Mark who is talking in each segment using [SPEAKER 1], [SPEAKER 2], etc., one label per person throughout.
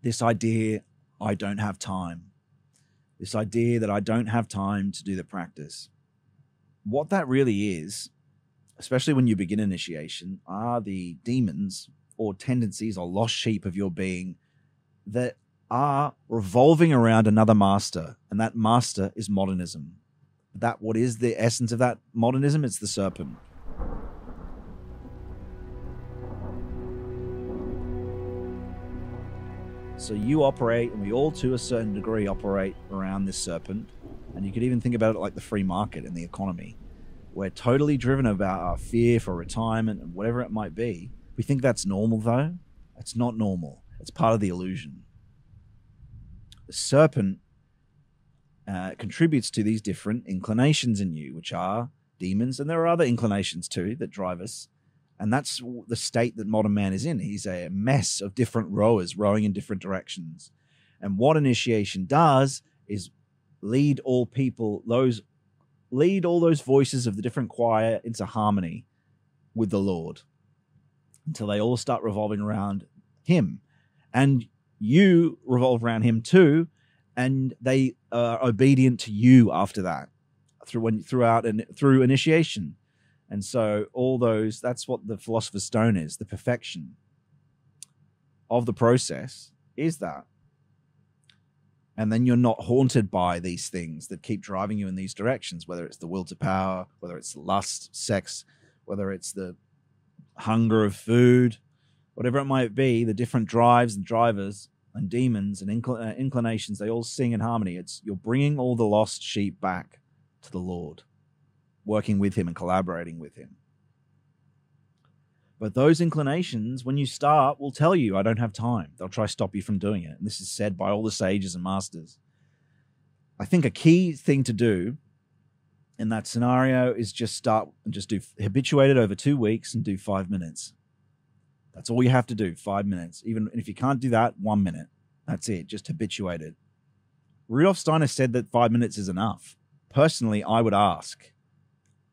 [SPEAKER 1] This idea, I don't have time. This idea that I don't have time to do the practice. What that really is, especially when you begin initiation, are the demons or tendencies or lost sheep of your being that are revolving around another master, and that master is modernism. What is the essence of that modernism? It's the serpent. So you operate, and we all to a certain degree operate around this serpent. And you could even think about it like the free market and the economy. We're totally driven about our fear for retirement and whatever it might be. We think that's normal, though. It's not normal. It's part of the illusion. The serpent contributes to these different inclinations in you, which are demons. And there are other inclinations, too, that drive us. And that's the state that modern man is in. He's a mess of different rowers rowing in different directions. And what initiation does is lead all those voices of the different choir into harmony with the Lord until they all start revolving around him. And you revolve around him too, and they are obedient to you after that through initiation. And so that's what the Philosopher's Stone is, the perfection of the process is that. And then you're not haunted by these things that keep driving you in these directions, whether it's the will to power, whether it's lust, sex, whether it's the hunger of food, whatever it might be, the different drives and drivers and demons and inclinations, they all sing in harmony. You're bringing all the lost sheep back to the Lord, working with him and collaborating with him. But those inclinations, when you start, will tell you, I don't have time. They'll try to stop you from doing it. And this is said by all the sages and masters. I think a key thing to do in that scenario is just habituate it over 2 weeks and do 5 minutes. That's all you have to do, 5 minutes. Even if you can't do that, 1 minute. That's it. Just habituate it. Rudolf Steiner said that 5 minutes is enough. Personally, I would ask,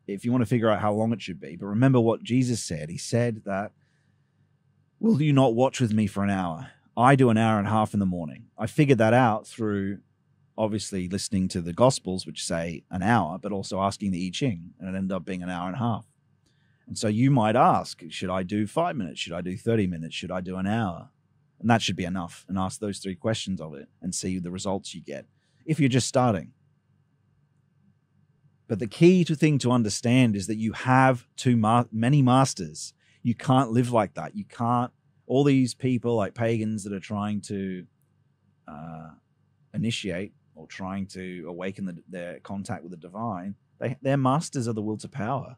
[SPEAKER 1] if you want to figure out how long it should be. But remember what Jesus said. He said that, will you not watch with me for an hour? I do an hour and a half in the morning. I figured that out through, obviously, listening to the Gospels, which say an hour, but also asking the I Ching, and it ended up being an hour and a half. And so you might ask, should I do 5 minutes? Should I do 30 minutes? Should I do an hour? And that should be enough. And ask those 3 questions of it and see the results you get if you're just starting. But the key thing to understand is that you have many masters. You can't live like that. You can't. All these people like pagans that are trying to initiate or trying to awaken their contact with the divine, their masters are the will to power.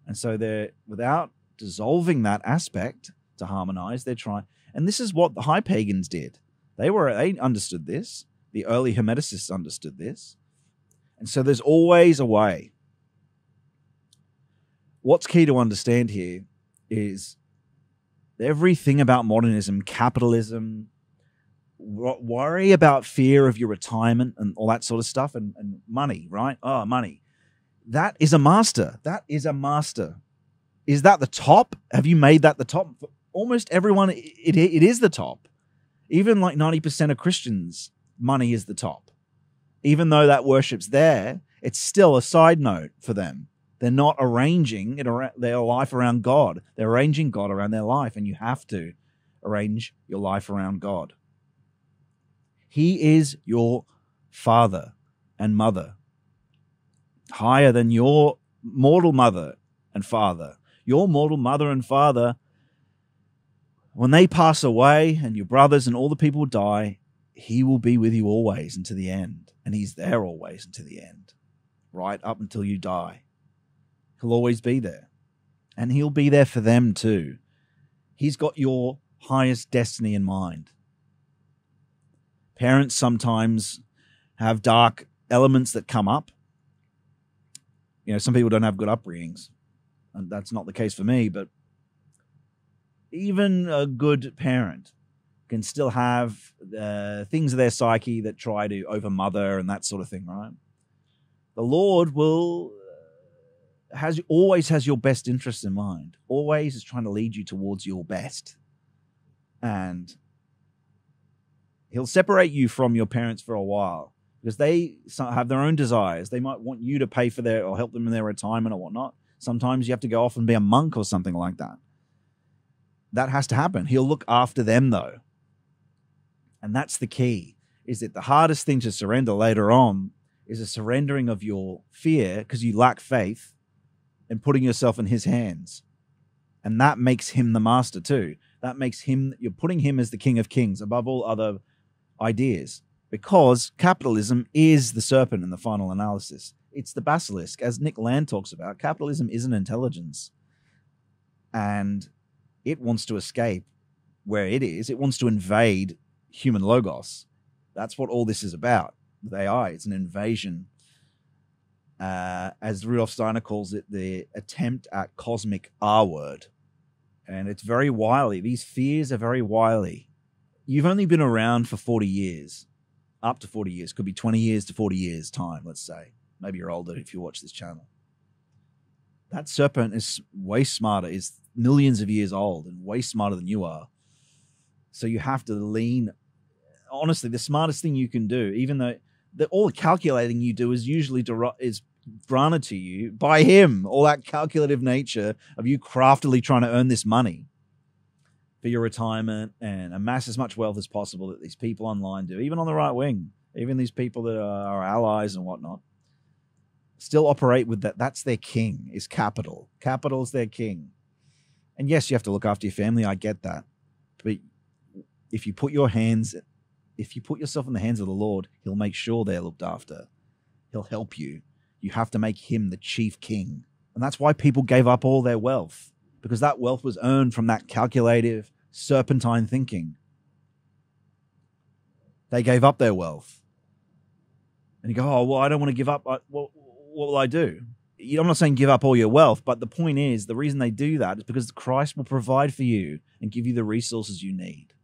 [SPEAKER 1] And so they're, without dissolving that aspect to harmonize, they're trying. And this is what the high pagans did. They understood this. The early Hermeticists understood this. And so there's always a way. What's key to understand here is everything about modernism, capitalism, worry about fear of your retirement and all that sort of stuff, and money, right? Oh, money. That is a master. That is a master. Is that the top? Have you made that the top? For almost everyone, it is the top. Even like 90% of Christians, money is the top. Even though that worship's there, it's still a side note for them. They're not arranging their life around God. They're arranging God around their life, and you have to arrange your life around God. He is your father and mother, higher than your mortal mother and father. Your mortal mother and father, when they pass away and your brothers and all the people die, he will be with you always unto the end. And he's there always unto the end, right up until you die. He'll always be there. And he'll be there for them too. He's got your highest destiny in mind. Parents sometimes have dark elements that come up. You know, some people don't have good upbringings. And that's not the case for me, but even a good parent can still have things of their psyche that try to overmother and that sort of thing, right? The Lord always has your best interest in mind. Always is trying to lead you towards your best. And He'll separate you from your parents for a while because they have their own desires. They might want you to pay for their or help them in their retirement or whatnot. Sometimes you have to go off and be a monk or something like that. That has to happen. He'll look after them, though. And that's the key, is that the hardest thing to surrender later on is a surrendering of your fear because you lack faith and putting yourself in his hands. And that makes him the master too. That makes him, you're putting him as the king of kings above all other ideas, because capitalism is the serpent in the final analysis. It's the basilisk. As Nick Land talks about, capitalism is an intelligence. And it wants to escape where it is. It wants to invade human logos. That's what all this is about with AI. It's an invasion. As Rudolf Steiner calls it, the attempt at cosmic R-word. And it's very wily. These fears are very wily. You've only been around for 40 years, up to 40 years. Could be 20 years to 40 years time, let's say. Maybe you're older if you watch this channel. That serpent is way smarter, is millions of years old and way smarter than you are. So you have to lean. Honestly, the smartest thing you can do, even though all the calculating you do is usually is granted to you by him, all that calculative nature of you craftily trying to earn this money for your retirement and amass as much wealth as possible that these people online do, even on the right wing, even these people that are our allies and whatnot, still operate with that. That's their king, is capital. Capital is their king. And yes, you have to look after your family. I get that. But if you put yourself in the hands of the Lord, he'll make sure they're looked after. He'll help you. You have to make him the chief king. And that's why people gave up all their wealth, because that wealth was earned from that calculative, serpentine thinking. They gave up their wealth. And you go, oh, well, I don't want to give up. What will I do? I'm not saying give up all your wealth, but the point is, the reason they do that is because Christ will provide for you and give you the resources you need.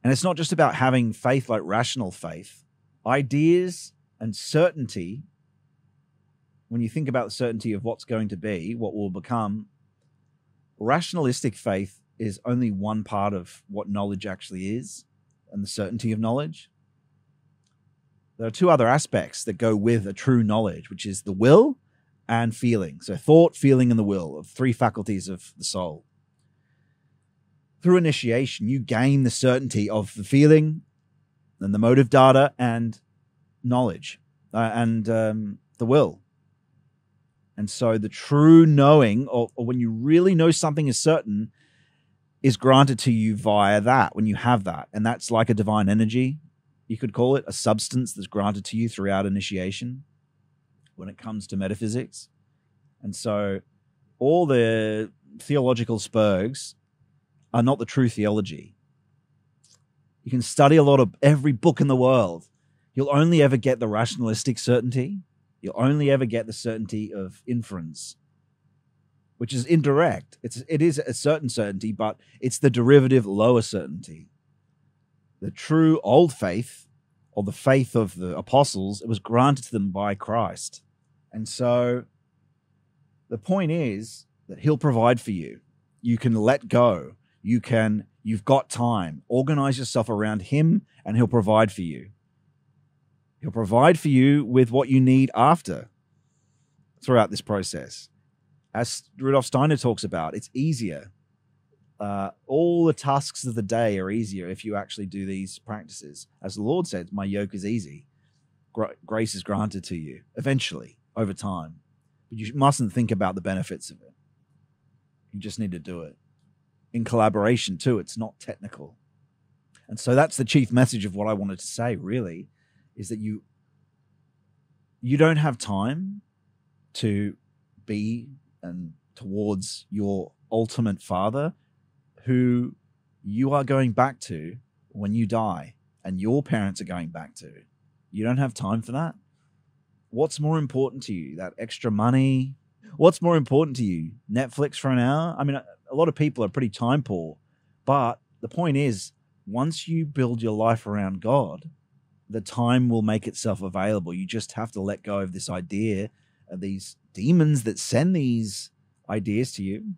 [SPEAKER 1] And it's not just about having faith like rational faith. Ideas and certainty, when you think about the certainty of what's going to be, what will become, rationalistic faith is only one part of what knowledge actually is and the certainty of knowledge. There are two other aspects that go with a true knowledge, which is the will and feeling. So thought, feeling, and the will, of three faculties of the soul. Through initiation, you gain the certainty of the feeling and the motive data and knowledge and the will. And so the true knowing, or when you really know something is certain, is granted to you via that, when you have that. And that's like a divine energy, you could call it, a substance that's granted to you throughout initiation when it comes to metaphysics. And so all the theological spurgs are not the true theology. You can study a lot of every book in the world. You'll only ever get the rationalistic certainty. You'll only ever get the certainty of inference, which is indirect. It is a certain certainty, but it's the derivative lower certainty. The true old faith, or the faith of the apostles, it was granted to them by Christ. And so the point is that he'll provide for you. You can let go. You've got time. Organize yourself around him and he'll provide for you. He'll provide for you with what you need after, throughout this process. As Rudolf Steiner talks about, it's easier. All the tasks of the day are easier if you actually do these practices. As the Lord said, my yoke is easy. Grace is granted to you eventually, over time. But you mustn't think about the benefits of it. You just need to do it. In collaboration too, it's not technical. And so that's the chief message of what I wanted to say, really, is that you don't have time to be and towards your ultimate Father, who you are going back to when you die, and your parents are going back to. You don't have time for that. What's more important to you? That extra money? What's more important to you? Netflix for an hour? I mean, a lot of people are pretty time poor, but the point is, once you build your life around God, the time will make itself available. You just have to let go of this idea of these demons that send these ideas to you.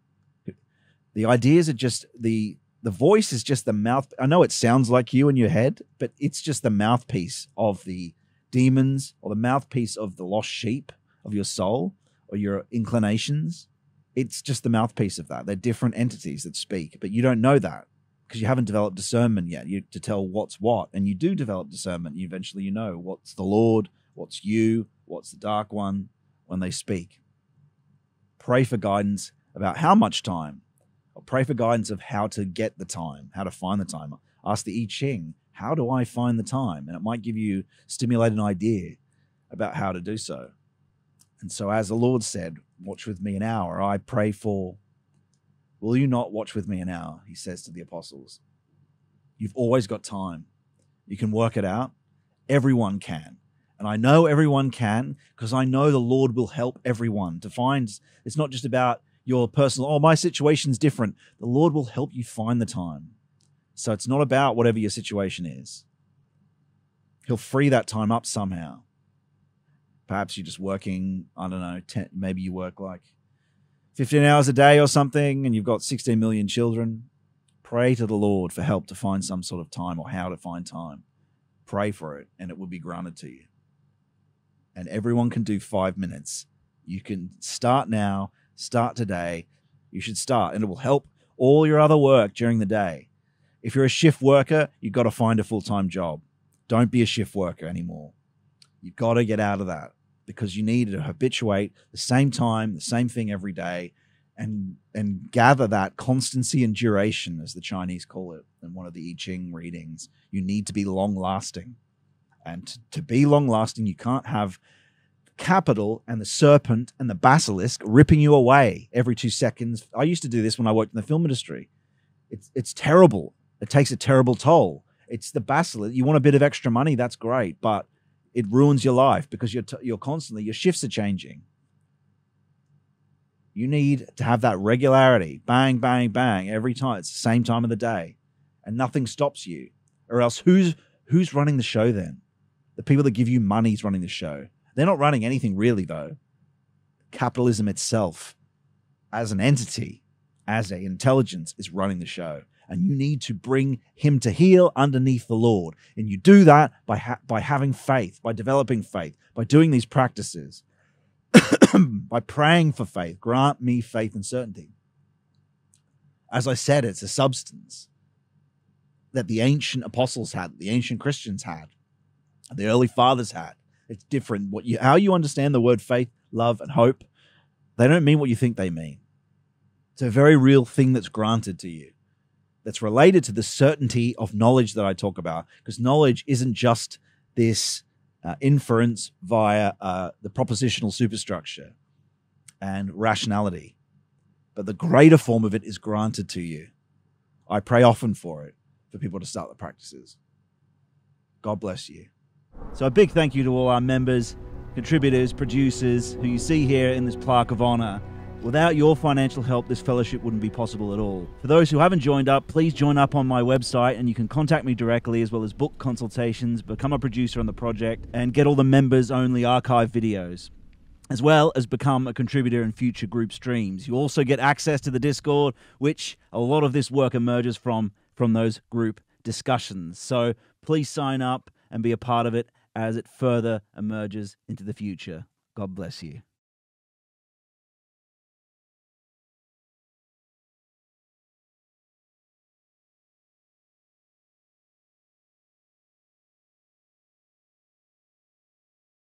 [SPEAKER 1] The ideas are just the the voice is just the mouth. I know it sounds like you in your head, but it's just the mouthpiece of the demons or the mouthpiece of the lost sheep of your soul or your inclinations. It's just the mouthpiece of that. They're different entities that speak, but you don't know that because you haven't developed discernment yet to tell what's what. And you do develop discernment. Eventually you know what's the Lord, what's you, what's the Dark One when they speak. Pray for guidance about how much time, or pray for guidance of how to get the time, how to find the time. Ask the I Ching, how do I find the time? And it might give you, stimulate an idea about how to do so. And so as the Lord said, watch with me an hour, I pray for, will you not watch with me an hour? He says to the apostles. You've always got time. You can work it out. Everyone can. And I know everyone can because I know the Lord will help everyone to find, it's not just about your personal, oh, my situation's different. The Lord will help you find the time. So it's not about whatever your situation is. He'll free that time up somehow. Perhaps you're just working, I don't know, maybe you work like 15 hours a day or something and you've got 16 million children. Pray to the Lord for help to find some sort of time or how to find time. Pray for it and it will be granted to you. And everyone can do 5 minutes. You can start now. Start today. You should start, and it will help all your other work during the day. If you're a shift worker, you've got to find a full-time job. Don't be a shift worker anymore. You've got to get out of that because you need to habituate the same time, the same thing every day, and gather that constancy and duration, as the Chinese call it in one of the I Ching readings. You need to be long-lasting. And to be long-lasting, you can't have capital and the serpent and the basilisk ripping you away every 2 seconds. I used to do this when I worked in the film industry. It's terrible. It takes a terrible toll. It's the basilisk. You want a bit of extra money, that's great, but it ruins your life because you're constantly, your shifts are changing. You need to have that regularity. Bang, bang, bang, every time. It's the same time of the day. And nothing stops you. Or else who's running the show then? The people that give you money is running the show. They're not running anything really, though. Capitalism itself, as an entity, as an intelligence, is running the show. And you need to bring him to heel underneath the Lord. And you do that by having faith, by developing faith, by doing these practices, by praying for faith. Grant me faith and certainty. As I said, it's a substance that the ancient apostles had, the ancient Christians had, the early fathers had. It's different. How you understand the word faith, love, and hope, they don't mean what you think they mean. It's a very real thing that's granted to you, that's related to the certainty of knowledge that I talk about, because knowledge isn't just this inference via the propositional superstructure and rationality, but the greater form of it is granted to you. I pray often for it, for people to start the practices. God bless you. So a big thank you to all our members, contributors, producers, who you see here in this plaque of honor. Without your financial help, this fellowship wouldn't be possible at all. For those who haven't joined up, please join up on my website and you can contact me directly, as well as book consultations, become a producer on the project, and get all the members-only archive videos, as well as become a contributor in future group streams. You also get access to the Discord, which a lot of this work emerges from those group discussions. So please sign up and be a part of it as it further emerges into the future. God bless you.